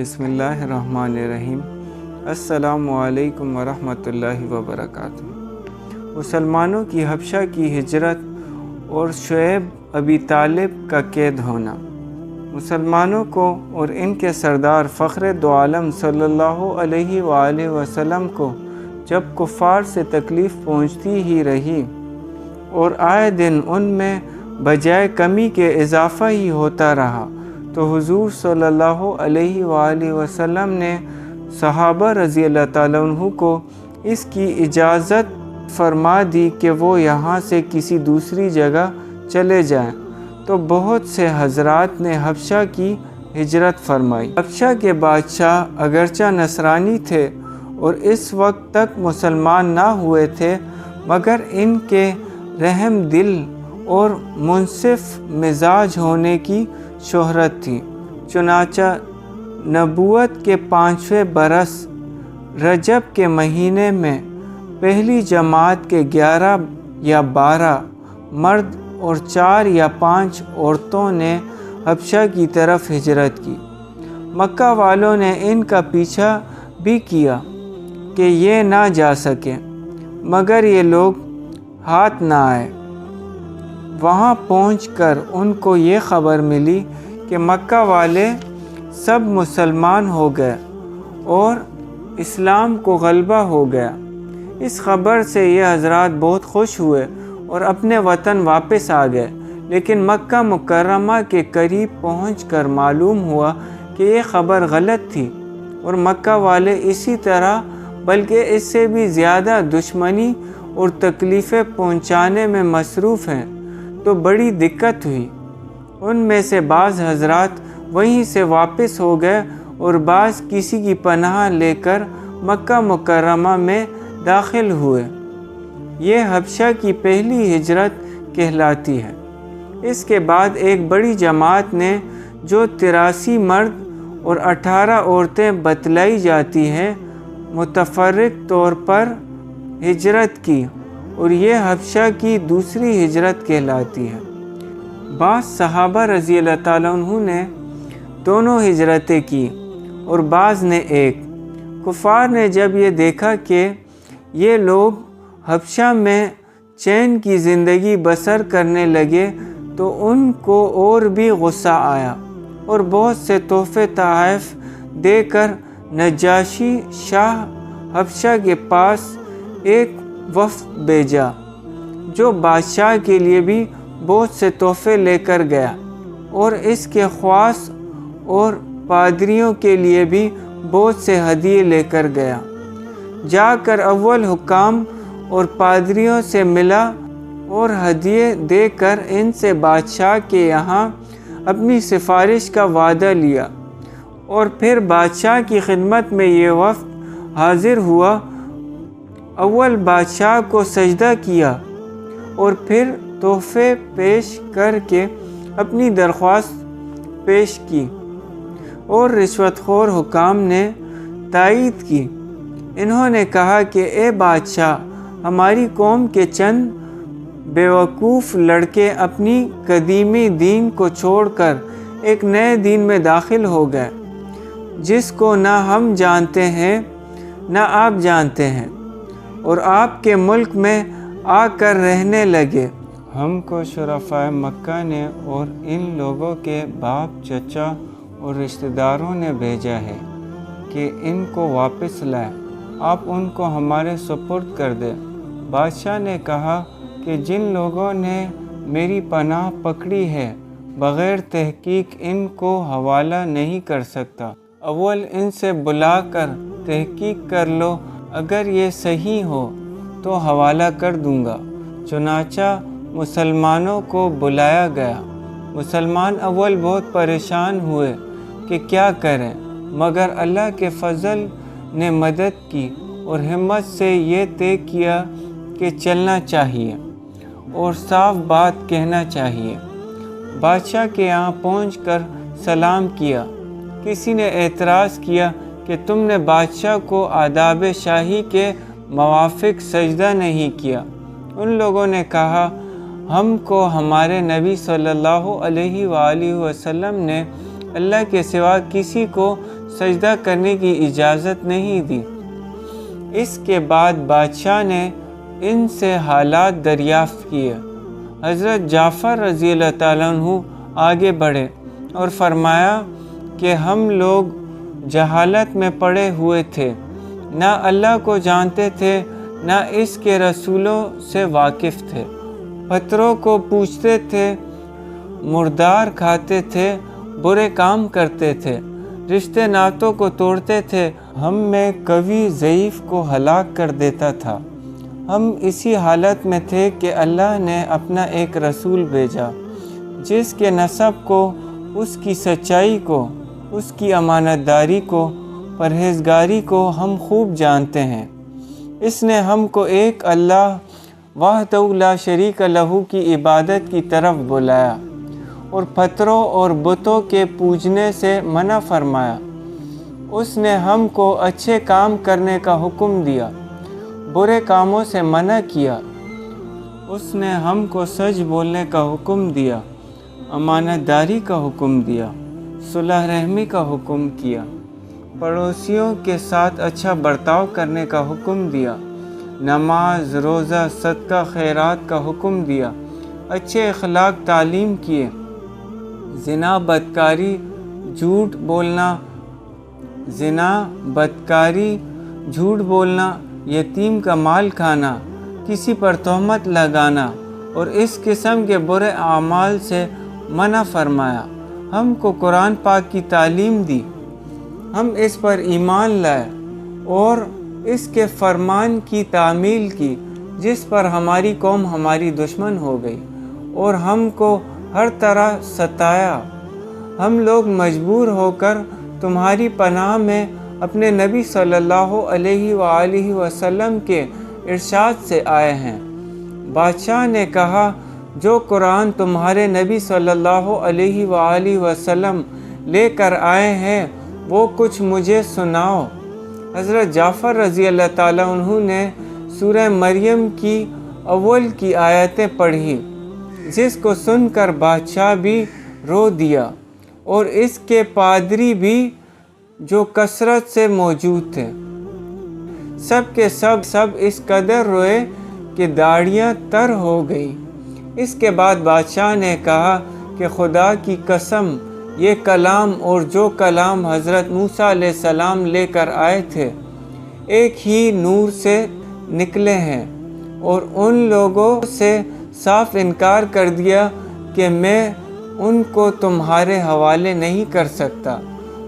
بسم اللہ الرحمن الرحیم۔ السلام علیکم ورحمۃ اللہ وبرکاتہ۔ مسلمانوں کی حبشہ کی ہجرت اور شعیب ابی طالب کا قید ہونا۔ مسلمانوں کو اور ان کے سردار فخر دو عالم صلی اللہ علیہ وآلہ وسلم کو جب کفار سے تکلیف پہنچتی ہی رہی اور آئے دن ان میں بجائے کمی کے اضافہ ہی ہوتا رہا، تو حضور صلی اللہ علیہ وآلہ وسلم نے صحابہ رضی اللہ تعالیٰ عنہ کو اس کی اجازت فرما دی کہ وہ یہاں سے کسی دوسری جگہ چلے جائیں، تو بہت سے حضرات نے حبشہ کی ہجرت فرمائی۔ حبشہ کے بادشاہ اگرچہ نصرانی تھے اور اس وقت تک مسلمان نہ ہوئے تھے، مگر ان کے رحم دل اور منصف مزاج ہونے کی شہرت تھی۔ چنانچہ نبوت کے 5ویں برس رجب کے مہینے میں پہلی جماعت کے 11 یا 12 مرد اور 4 یا 5 عورتوں نے حبشہ کی طرف ہجرت کی۔ مکہ والوں نے ان کا پیچھا بھی کیا کہ یہ نہ جا سکیں، مگر یہ لوگ ہاتھ نہ آئے۔ وہاں پہنچ کر ان کو یہ خبر ملی کہ مکہ والے سب مسلمان ہو گئے اور اسلام کو غلبہ ہو گیا۔ اس خبر سے یہ حضرات بہت خوش ہوئے اور اپنے وطن واپس آ گئے، لیکن مکہ مکرمہ کے قریب پہنچ کر معلوم ہوا کہ یہ خبر غلط تھی اور مکہ والے اسی طرح بلکہ اس سے بھی زیادہ دشمنی اور تکلیفیں پہنچانے میں مصروف ہیں، تو بڑی دقت ہوئی۔ ان میں سے بعض حضرات وہیں سے واپس ہو گئے اور بعض کسی کی پناہ لے کر مکہ مکرمہ میں داخل ہوئے۔ یہ حبشہ کی پہلی ہجرت کہلاتی ہے۔ اس کے بعد ایک بڑی جماعت نے، جو 83 مرد اور 18 عورتیں بتلائی جاتی ہیں، متفرق طور پر ہجرت کی اور یہ حبشہ کی دوسری ہجرت کہلاتی ہے۔ بعض صحابہ رضی اللہ تعالیٰ عنہ نے دونوں ہجرتیں کی اور بعض نے ایک۔ کفار نے جب یہ دیکھا کہ یہ لوگ حبشہ میں چین کی زندگی بسر کرنے لگے، تو ان کو اور بھی غصہ آیا اور بہت سے تحفے تحائف دے کر نجاشی شاہ حبشہ کے پاس ایک وفد بھیجا، جو بادشاہ کے لیے بھی بہت سے تحفے لے کر گیا اور اس کے خواص اور پادریوں کے لیے بھی بہت سے ہدیے لے کر گیا۔ جا کر اول حکام اور پادریوں سے ملا اور ہدیے دے کر ان سے بادشاہ کے یہاں اپنی سفارش کا وعدہ لیا، اور پھر بادشاہ کی خدمت میں یہ وفد حاضر ہوا۔ اول بادشاہ کو سجدہ کیا اور پھر تحفے پیش کر کے اپنی درخواست پیش کی، اور رشوت خور حکام نے تائید کی۔ انہوں نے کہا کہ اے بادشاہ، ہماری قوم کے چند بیوقوف لڑکے اپنی قدیمی دین کو چھوڑ کر ایک نئے دین میں داخل ہو گئے، جس کو نہ ہم جانتے ہیں نہ آپ جانتے ہیں، اور آپ کے ملک میں آ کر رہنے لگے۔ ہم کو شرفائے مکہ نے اور ان لوگوں کے باپ، چچا اور رشتہ داروں نے بھیجا ہے کہ ان کو واپس لائیں، آپ ان کو ہمارے سپرد کر دیں۔ بادشاہ نے کہا کہ جن لوگوں نے میری پناہ پکڑی ہے، بغیر تحقیق ان کو حوالہ نہیں کر سکتا۔ اول ان سے بلا کر تحقیق کر لو، اگر یہ صحیح ہو تو حوالہ کر دوں گا۔ چنانچہ مسلمانوں کو بلایا گیا۔ مسلمان اول بہت پریشان ہوئے کہ کیا کریں، مگر اللہ کے فضل نے مدد کی اور ہمت سے یہ طے کیا کہ چلنا چاہیے اور صاف بات کہنا چاہیے۔ بادشاہ کے یہاں پہنچ کر سلام کیا۔ کسی نے اعتراض کیا کہ تم نے بادشاہ کو آداب شاہی کے موافق سجدہ نہیں کیا۔ ان لوگوں نے کہا، ہم کو ہمارے نبی صلی اللہ علیہ وآلہ وسلم نے اللہ کے سوا کسی کو سجدہ کرنے کی اجازت نہیں دی۔ اس کے بعد بادشاہ نے ان سے حالات دریافت کیے۔ حضرت جعفر رضی اللہ تعالیٰ عنہ آگے بڑھے اور فرمایا کہ ہم لوگ جہالت میں پڑے ہوئے تھے، نہ اللہ کو جانتے تھے نہ اس کے رسولوں سے واقف تھے، پتھروں کو پوجتے تھے، مردار کھاتے تھے، برے کام کرتے تھے، رشتے ناتوں کو توڑتے تھے، ہم میں قوی ضعیف کو ہلاک کر دیتا تھا۔ ہم اسی حالت میں تھے کہ اللہ نے اپنا ایک رسول بھیجا جس کے نسب کو، اس کی سچائی کو، اس کی امانت داری کو، پرہیزگاری کو ہم خوب جانتے ہیں۔ اس نے ہم کو ایک اللہ وحدہ لا شریک لہ کی عبادت کی طرف بلایا اور پتھروں اور بتوں کے پوجنے سے منع فرمایا۔ اس نے ہم کو اچھے کام کرنے کا حکم دیا، برے کاموں سے منع کیا۔ اس نے ہم کو سچ بولنے کا حکم دیا، امانت داری کا حکم دیا، صلح رحمی کا حکم کیا، پڑوسیوں کے ساتھ اچھا برتاؤ کرنے کا حکم دیا، نماز، روزہ، صدقہ، خیرات کا حکم دیا، اچھے اخلاق تعلیم کیے، زنا، بدکاری، جھوٹ بولنا، یتیم کا مال کھانا، کسی پر تہمت لگانا اور اس قسم کے برے اعمال سے منع فرمایا۔ ہم کو قرآن پاک کی تعلیم دی، ہم اس پر ایمان لائے اور اس کے فرمان کی تعمیل کی جس پر ہماری قوم ہماری دشمن ہو گئی اور ہم کو ہر طرح ستایا۔ ہم لوگ مجبور ہو کر تمہاری پناہ میں اپنے نبی صلی اللہ علیہ وآلہ وسلم کے ارشاد سے آئے ہیں۔ بادشاہ نے کہا، جو قرآن تمہارے نبی صلی اللہ علیہ وآلہ وسلم لے کر آئے ہیں وہ کچھ مجھے سناؤ۔ حضرت جعفر رضی اللہ تعالیٰ عنہ نے سورہ مریم کی اول کی آیتیں پڑھی، جس کو سن کر بادشاہ بھی رو دیا اور اس کے پادری بھی جو کثرت سے موجود تھے۔ سب کے سب اس قدر روئے کہ داڑھیاں تر ہو گئی۔ اس کے بعد بادشاہ نے کہا کہ خدا کی قسم، یہ کلام اور جو کلام حضرت موسیٰ علیہ السلام لے کر آئے تھے ایک ہی نور سے نکلے ہیں، اور ان لوگوں سے صاف انکار کر دیا کہ میں ان کو تمہارے حوالے نہیں کر سکتا۔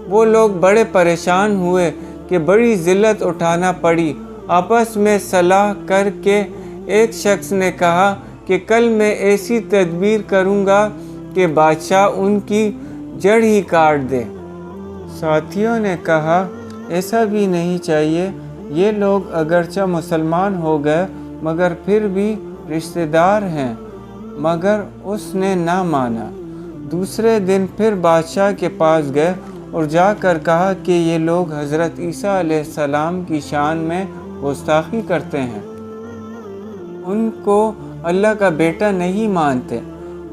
وہ لوگ بڑے پریشان ہوئے کہ بڑی ذلت اٹھانا پڑی۔ آپس میں صلاح کر کے ایک شخص نے کہا کہ کل میں ایسی تدبیر کروں گا کہ بادشاہ ان کی جڑ ہی کاٹ دے۔ ساتھیوں نے کہا، ایسا بھی نہیں چاہیے، یہ لوگ اگرچہ مسلمان ہو گئے مگر پھر بھی رشتہ دار ہیں، مگر اس نے نہ مانا۔ دوسرے دن پھر بادشاہ کے پاس گئے اور جا کر کہا کہ یہ لوگ حضرت عیسیٰ علیہ السلام کی شان میں گستاخی کرتے ہیں، ان کو اللہ کا بیٹا نہیں مانتے۔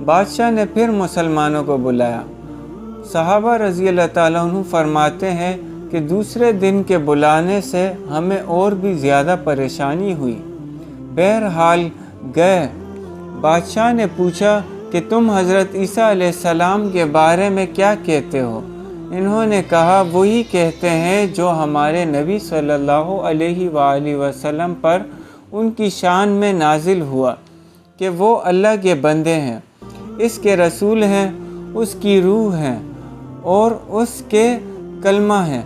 بادشاہ نے پھر مسلمانوں کو بلایا۔ صحابہ رضی اللہ تعالیٰ عنہ فرماتے ہیں کہ دوسرے دن کے بلانے سے ہمیں اور بھی زیادہ پریشانی ہوئی۔ بہرحال گئے۔ بادشاہ نے پوچھا کہ تم حضرت عیسیٰ علیہ السلام کے بارے میں کیا کہتے ہو؟ انہوں نے کہا، وہی کہتے ہیں جو ہمارے نبی صلی اللہ علیہ وآلہ وسلم پر ان کی شان میں نازل ہوا کہ وہ اللہ کے بندے ہیں، اس کے رسول ہیں، اس کی روح ہیں اور اس کے کلمہ ہیں،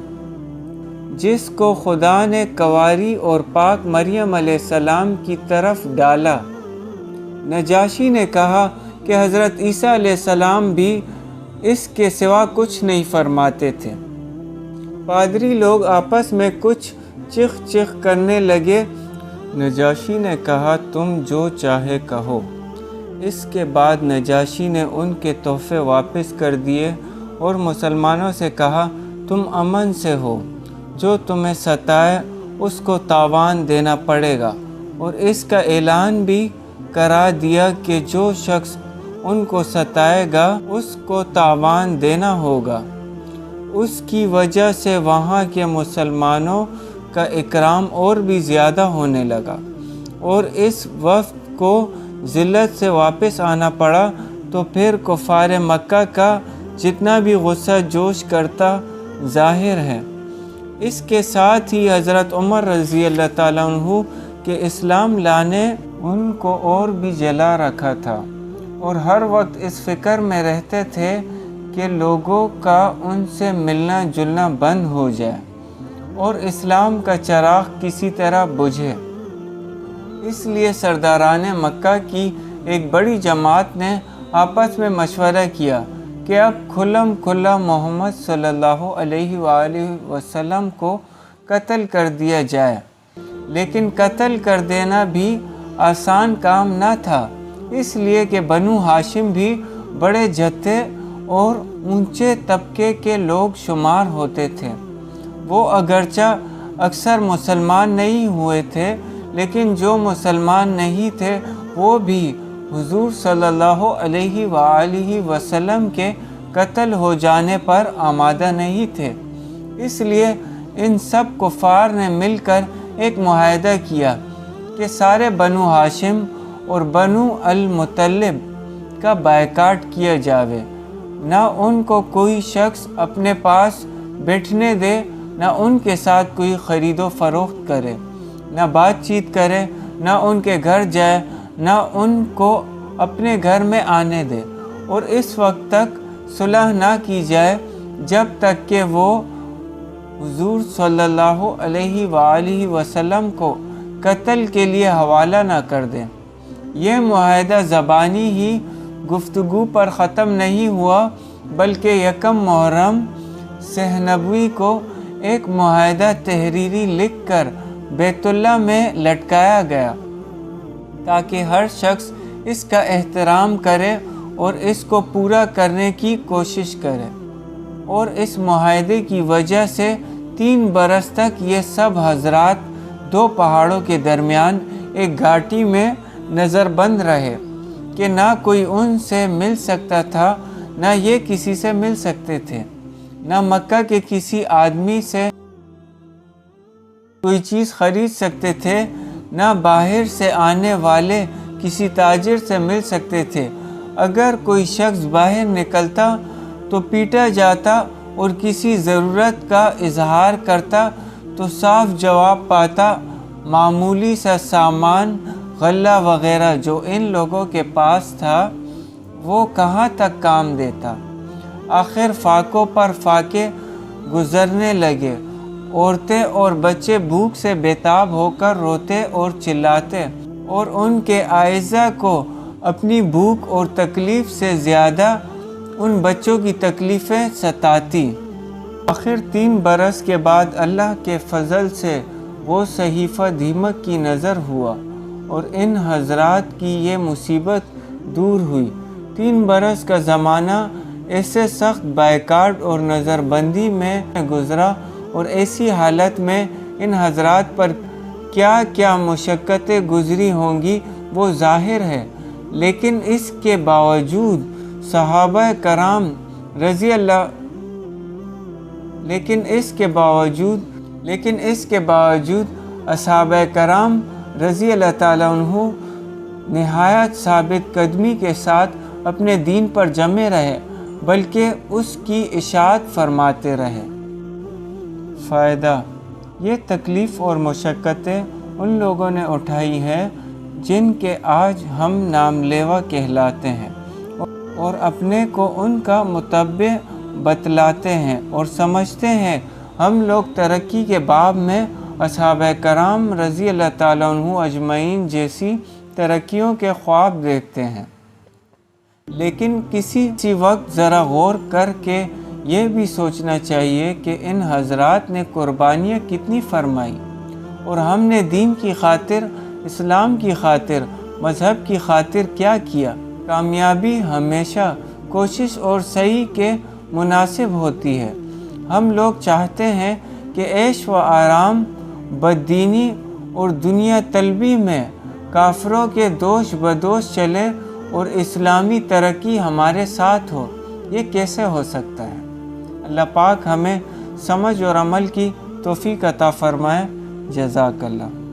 جس کو خدا نے کنواری اور پاک مریم علیہ السلام کی طرف ڈالا۔ نجاشی نے کہا کہ حضرت عیسیٰ علیہ السلام بھی اس کے سوا کچھ نہیں فرماتے تھے۔ پادری لوگ آپس میں کچھ چخ کرنے لگے۔ نجاشی نے کہا، تم جو چاہے کہو۔ اس کے بعد نجاشی نے ان کے تحفے واپس کر دیے اور مسلمانوں سے کہا، تم امن سے ہو، جو تمہیں ستائے اس کو تاوان دینا پڑے گا، اور اس کا اعلان بھی کرا دیا کہ جو شخص ان کو ستائے گا اس کو تاوان دینا ہوگا۔ اس کی وجہ سے وہاں کے مسلمانوں کا اکرام اور بھی زیادہ ہونے لگا، اور اس وفد کو ذلت سے واپس آنا پڑا تو پھر کفار مکہ کا جتنا بھی غصہ جوش کرتا ظاہر ہے۔ اس کے ساتھ ہی حضرت عمر رضی اللہ تعالیٰ عنہ کے اسلام لانے ان کو اور بھی جلا رکھا تھا، اور ہر وقت اس فکر میں رہتے تھے کہ لوگوں کا ان سے ملنا جلنا بند ہو جائے اور اسلام کا چراغ کسی طرح بجھے۔ اس لیے سرداران مکہ کی ایک بڑی جماعت نے آپس میں مشورہ کیا کہ اب کھلم کھلا محمد صلی اللہ علیہ وآلہ وسلم کو قتل کر دیا جائے، لیکن قتل کر دینا بھی آسان کام نہ تھا، اس لیے کہ بنو ہاشم بھی بڑے جتھے اور اونچے طبقے کے لوگ شمار ہوتے تھے۔ وہ اگرچہ اکثر مسلمان نہیں ہوئے تھے، لیکن جو مسلمان نہیں تھے وہ بھی حضور صلی اللہ علیہ وآلہ وسلم کے قتل ہو جانے پر آمادہ نہیں تھے۔ اس لیے ان سب کفار نے مل کر ایک معاہدہ کیا کہ سارے بنو ہاشم اور بنو المطلب کا بائیکاٹ کیا جاوے، نہ ان کو کوئی شخص اپنے پاس بیٹھنے دے، نہ ان کے ساتھ کوئی خرید و فروخت کرے، نہ بات چیت کرے، نہ ان کے گھر جائے، نہ ان کو اپنے گھر میں آنے دے، اور اس وقت تک صلح نہ کی جائے جب تک کہ وہ حضور صلی اللہ علیہ وآلہ وسلم کو قتل کے لیے حوالہ نہ کر دیں۔ یہ معاہدہ زبانی ہی گفتگو پر ختم نہیں ہوا، بلکہ یکم محرم سہ نبوی کو ایک معاہدہ تحریری لکھ کر بیت اللہ میں لٹکایا گیا تاکہ ہر شخص اس کا احترام کرے اور اس کو پورا کرنے کی کوشش کرے، اور اس معاہدے کی وجہ سے 3 برس تک یہ سب حضرات 2 پہاڑوں کے درمیان ایک گھاٹی میں نظر بند رہے کہ نہ کوئی ان سے مل سکتا تھا، نہ یہ کسی سے مل سکتے تھے، نہ مکہ کے کسی آدمی سے کوئی چیز خرید سکتے تھے، نہ باہر سے آنے والے کسی تاجر سے مل سکتے تھے۔ اگر کوئی شخص باہر نکلتا تو پیٹا جاتا اور کسی ضرورت کا اظہار کرتا تو صاف جواب پاتا، معمولی سا سامان غلہ وغیرہ جو ان لوگوں کے پاس تھا وہ کہاں تک کام دیتا۔ آخر فاقوں پر فاقے گزرنے لگے، عورتیں اور بچے بھوک سے بےتاب ہو کر روتے اور چلاتے، اور ان کے اعزاء کو اپنی بھوک اور تکلیف سے زیادہ ان بچوں کی تکلیفیں ستاتی۔ آخر 3 برس کے بعد اللہ کے فضل سے وہ صحیفہ دیمک کی نظر ہوا اور ان حضرات کی یہ مصیبت دور ہوئی۔ 3 برس کا زمانہ ایسے سخت بائیکاٹ اور نظر بندی میں گزرا، اور ایسی حالت میں ان حضرات پر کیا کیا مشقتیں گزری ہوں گی وہ ظاہر ہے، لیکن اس کے باوجود صحابہ کرام رضی اللہ اصحابہ کرام رضی اللہ تعالیٰ عنہ نہایت ثابت قدمی کے ساتھ اپنے دین پر جمے رہے، بلکہ اس کی اطاعت فرماتے رہے۔ فائدہ: یہ تکلیف اور مشقتیں ان لوگوں نے اٹھائی ہیں جن کے آج ہم نام لیوا کہلاتے ہیں، اور اپنے کو ان کا متبع بتلاتے ہیں اور سمجھتے ہیں ہم لوگ ترقی کے باب میں اصحابہ کرام رضی اللہ تعالیٰ عنہ اجمعین جیسی ترقیوں کے خواب دیکھتے ہیں، لیکن کسی وقت ذرا غور کر کے یہ بھی سوچنا چاہیے کہ ان حضرات نے قربانیاں کتنی فرمائی، اور ہم نے دین کی خاطر، اسلام کی خاطر، مذہب کی خاطر کیا کیا۔ کامیابی ہمیشہ کوشش اور سعی کے مناسب ہوتی ہے۔ ہم لوگ چاہتے ہیں کہ عیش و آرام، بددینی اور دنیا طلبی میں کافروں کے دوش بدوش چلے اور اسلامی ترقی ہمارے ساتھ ہو۔ یہ کیسے ہو سکتا ہے؟ اللہ پاک ہمیں سمجھ اور عمل کی توفیق عطا فرمائے۔ جزاک اللہ۔